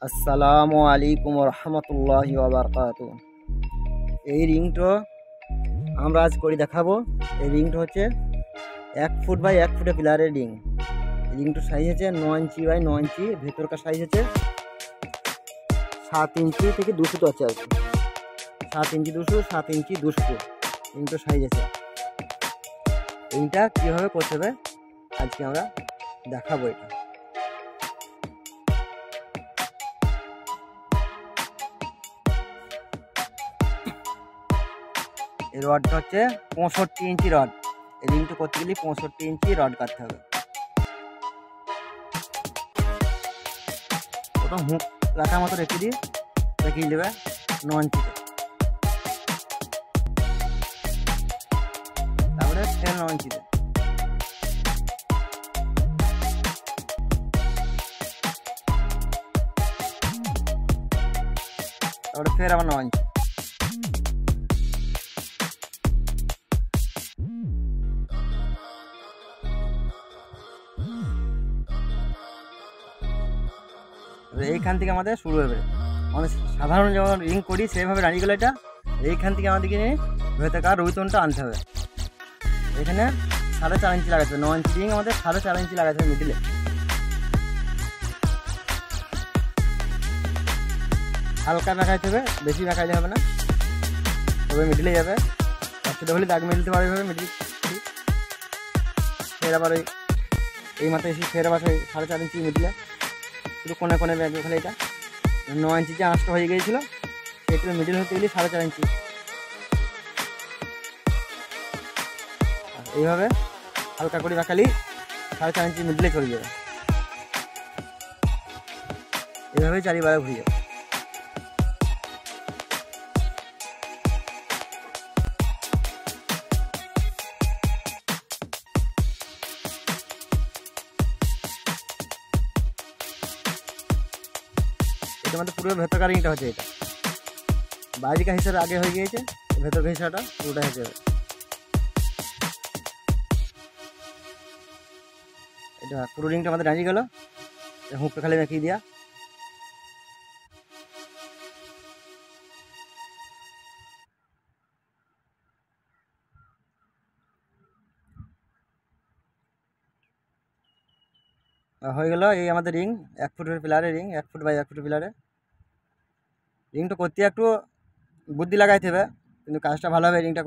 আসসালামু আলাইকুম রহমতুল্লাহি ওয়া বারাকাতুহু। এই রিংটো আমরা আজ করে দেখাবো। এই রিংটা হচ্ছে 1 ফুট বাই 1 ফুটের পিলারের রিং। রিংটোর সাইজ হচ্ছে 9 ইঞ্চি বাই 9 ইঞ্চি। ভেতরকার সাইজ হচ্ছে 7 ইঞ্চি থেকে 2 ফুট আছে আর কি। 7 ইঞ্চি 200, 7 ইঞ্চি 200 রিংটোর সাইজ আছে। এইটা কীভাবে করতে হবে আজকে আমরা দেখাবো। এটা এই রডটা হচ্ছে 65 ইঞ্চি রড। এই রিংটা করতে গেলে 65 ইঞ্চি রড কাটতে হবে। প্রথম হুক রাখার মতো রেখে দেবে 9 ইঞ্চিতে, তারপরে ফের 9 ইঞ্চিতে, তারপরে ফের আবার 9 ইঞ্চি। এইখান থেকে আমাদের শুরু হবে। মানে সাধারণ যেমন রিং করি সেইভাবে রানিগুলো এটা এইখান থেকে আমাদেরকে নিয়ে ভেতরকার রুইতনটা আনতে হবে। এখানে 4.5 ইঞ্চি লাগাতে হবে। 9 ইঞ্চি রিং আমাদের 4.5 ইঞ্চি লাগাতে হবে মিডিলে। হালকা দেখাইতে হবে, বেশি দেখাইতে হবে না, তবে মিডিলে যাবে। একসাথে হলে দাগ মিলতে পারবে হবে মিডিল। ফের আবার এই মাথায় এসে ফের আবার 4.5 ইঞ্চি মিডিলে শুধু কোনে কোনে ব্যাগ ওখানে। এটা 9 ইঞ্চি যে আঁচটা হয়ে গিয়েছিলো সেটা মিডিল হতে গেলে 4.5 ইঞ্চি। এইভাবে হালকা করে রাখালি 4.5 ইঞ্চি মিডিলে চলে যাবে। এইভাবেই চারিবারে ঘুরে যাবে। এটা আমাদের পুরো ভেতরকার রিংটা হচ্ছে। এটা বাইরেকার হিসাবে আগে হয়ে গিয়েছে, ভেতরকার হিসাবটা পুরোটা হয়ে যাবে। এটা পুরো রিংটা আমাদের দাঁড়িয়ে গেল। হুকটা খালি মেখিয়ে দিয়া হয়ে গেল। এই আমাদের রিং 1 ফুটের পিলারে রিং, 1 ফুট বাই 1 ফুটের পিলারে। রিংটা করতে একটু বুদ্ধি লাগাইতে হবে, কিন্তু কাজটা ভালো হবে রিংটা।